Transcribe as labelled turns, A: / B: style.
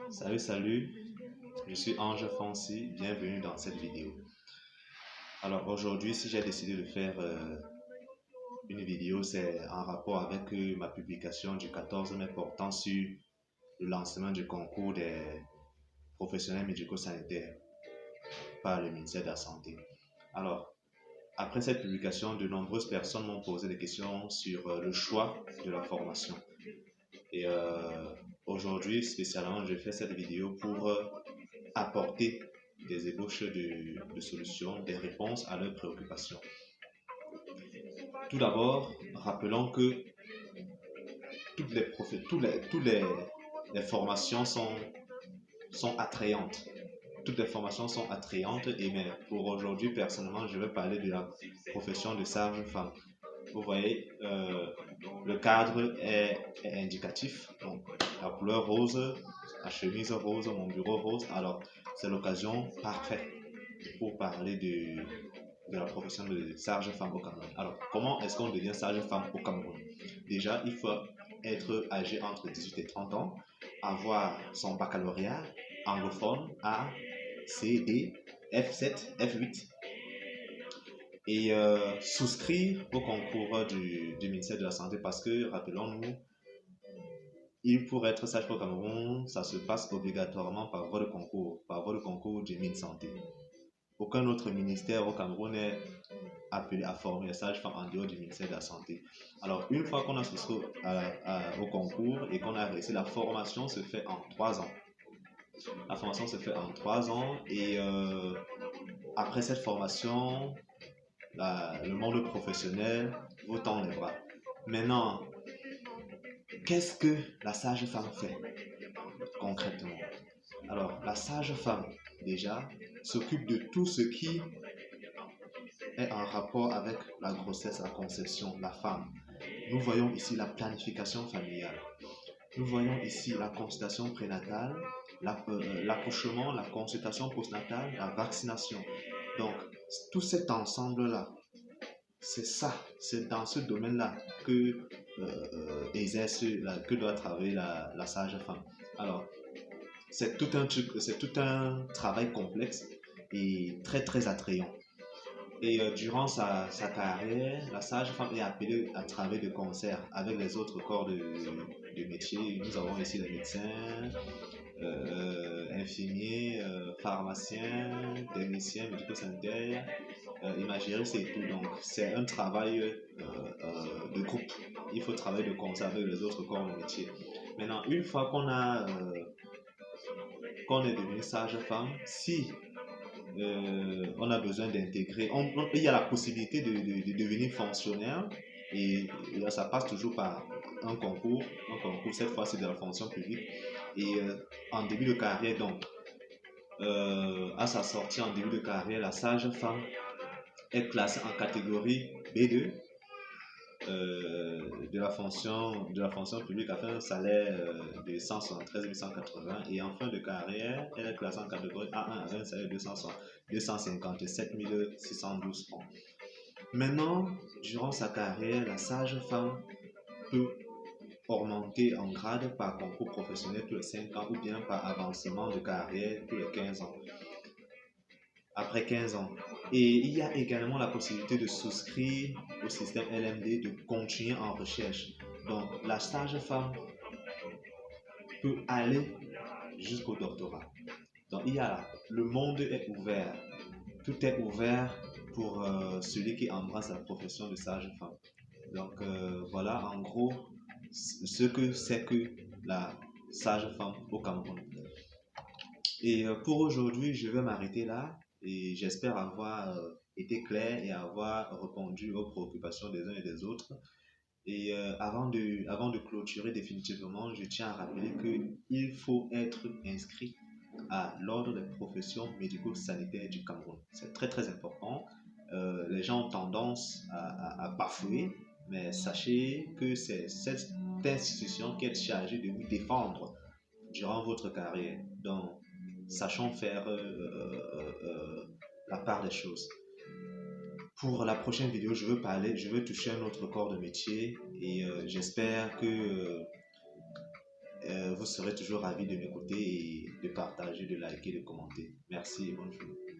A: Salut, je suis Ange Fancy, bienvenue dans cette vidéo. Alors aujourd'hui, si j'ai décidé de faire une vidéo, c'est en rapport avec ma publication du 14 mai portant sur le lancement du concours des professionnels médico-sanitaires par le ministère de la Santé. Alors, après cette publication, de nombreuses personnes m'ont posé des questions sur le choix de la formation. Et aujourd'hui, spécialement, je fais cette vidéo pour apporter des ébauches de solutions, des réponses à leurs préoccupations. Tout d'abord, rappelons que les formations sont attrayantes. Toutes les formations sont attrayantes, mais pour aujourd'hui, personnellement, je vais parler de la profession de sage-femme. Vous voyez, le cadre est indicatif. Donc, la couleur rose, la chemise rose, mon bureau rose. Alors, c'est l'occasion parfaite pour parler de la profession de sage-femme au Cameroun. Alors, comment est-ce qu'on devient sage-femme au Cameroun? Déjà, il faut être âgé entre 18 et 30 ans, avoir son baccalauréat anglophone A, C, D, F7, F8 et souscrire au concours du ministère de la Santé parce que, rappelons-nous, pour être sage-femme au Cameroun, ça se passe obligatoirement par voie de concours du ministère de la Santé. Aucun autre ministère au Cameroun n'est appelé à former les sages-femmes en dehors du ministère de la Santé. Alors, une fois qu'on a souscrit au concours et qu'on a réussi, la formation se fait en 3 ans. La formation se fait en 3 ans et après cette formation, le monde professionnel vous tend les bras. Maintenant, qu'est-ce que la sage-femme fait concrètement? Alors, la sage-femme, déjà, s'occupe de tout ce qui est en rapport avec la grossesse, la conception, la femme. Nous voyons ici la planification familiale. Nous voyons ici la consultation prénatale, l'accouchement, la consultation postnatale, la vaccination. Donc, tout cet ensemble-là, c'est dans ce domaine-là que que doit travailler la sage-femme. Alors, c'est tout un travail complexe et très très attrayant. Et durant sa carrière, la sage-femme est appelée à travailler de concert avec les autres corps de métier. Nous avons ici les médecins, infirmiers, pharmaciens, techniciens médico-sanitaires, imagistes et tout. Donc, c'est un travail de groupe. Il faut travailler de concert avec les autres corps de métier. Maintenant, une fois qu'on est devenu sage-femme, si on a besoin d'intégrer, il y a la possibilité de devenir fonctionnaire et ça passe toujours par un concours, cette fois-ci de la fonction publique et en début de carrière donc à sa sortie en début de carrière, la sage-femme est classée en catégorie B2 de la fonction publique avec un salaire de 173 180 et en fin de carrière, elle est classée en catégorie A1 avec un salaire de 257 612 francs. Maintenant, durant sa carrière, la sage-femme peut augmenter en grade par concours professionnel tous les 5 ans ou bien par avancement de carrière tous les 15 ans. Après 15 ans. Et il y a également la possibilité de souscrire au système LMD, de continuer en recherche. Donc, la sage-femme peut aller jusqu'au doctorat. Donc, le monde est ouvert. Tout est ouvert pour celui qui embrasse la profession de sage-femme. Donc, voilà en gros ce que c'est que la sage-femme au Cameroun. Et pour aujourd'hui, je vais m'arrêter là et j'espère avoir été clair et avoir répondu aux préoccupations des uns et des autres. Et avant de clôturer définitivement, je tiens à rappeler qu'il faut être inscrit à l'ordre des professions médico-sanitaires du Cameroun. C'est très très important. Les gens ont tendance à bafouer, mais sachez que c'est cette institution qui est chargée de vous défendre durant votre carrière. Donc, sachons faire la part des choses. Pour la prochaine vidéo, je veux toucher un autre corps de métier et j'espère que vous serez toujours ravis de m'écouter et de partager, de liker, de commenter. Merci et bonne journée.